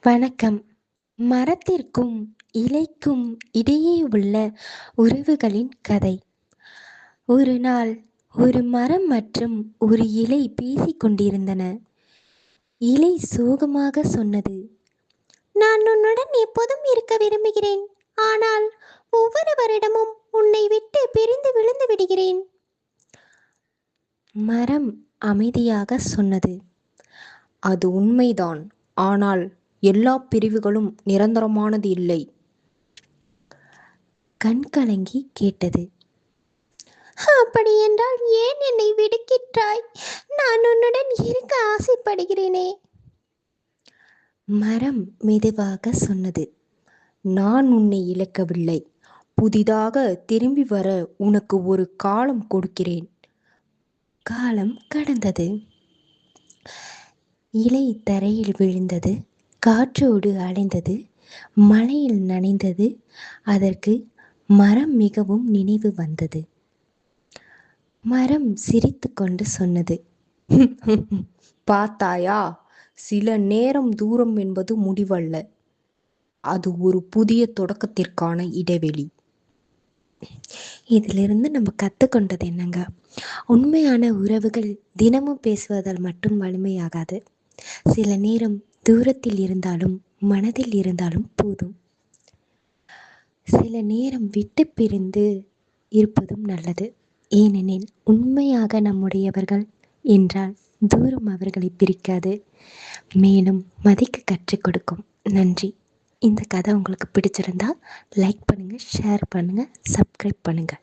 வணக்கம். மரத்திற்கும் இலைக்கும் இடையே உள்ள உறவுகளின் கதை. ஒரு நாள் ஒரு மரம் மற்றும் ஒரு இலை பேசிக் கொண்டிருந்தன. இலை சோகமாக சொன்னது, நான் உன்னுடன் எப்போதும் இருக்க விரும்புகிறேன். ஆனால் ஒவ்வொரு வருடமும் உன்னை விட்டு பிரிந்து விழுந்து விடுகிறேன். மரம் அமைதியாக சொன்னது, அது உண்மைதான். ஆனால் எல்லா பிரிவுகளும் நிரந்தரமானது இல்லை. கண் கலங்கி கேட்டது, அப்படி என்றால் ஏன் என்னை விடுக்கின்றாய்? நான் உன்னுடன் இருக்க ஆசைப்படுகிறேனே. மரம் மெதுவாக சொன்னது, நான் உன்னை இழக்கவில்லை. புதிதாக திரும்பி வர உனக்கு ஒரு காலம் கொடுக்கிறேன். காலம் கடந்தது. இலை தரையில் விழுந்தது, காற்றோடு அலைந்தது, மழையில் நனைந்தது. அதற்கு மரம் மிகவும் நினைவு வந்தது. மரம் சிரித்துக்கொண்டு சொன்னது, பார்த்தாயா, சில நேரம் தூரம் என்பது முடிவல்ல, அது ஒரு புதிய தொடக்கத்திற்கான இடைவெளி. இதிலிருந்து நம்ம கற்றுக்கொண்டது என்னங்க? உண்மையான உறவுகள் தினமும் பேசுவதால் மட்டும் வலிமையாகாது. சில நேரம் தூரத்தில் இருந்தாலும் மனதில் இருந்தாலும் போதும். சில நேரம் விட்டு பிரிந்து இருப்பதும் நல்லது. ஏனெனில் உண்மையாக நம்முடையவர்கள் என்றால் தூரம் அவர்களை பிரிக்காது, மேலும் மதிக்க கற்றுக் கொடுக்கும். நன்றி. இந்த கதை உங்களுக்கு பிடிச்சிருந்தா லைக் பண்ணுங்கள், ஷேர் பண்ணுங்கள், சப்ஸ்கிரைப் பண்ணுங்கள்.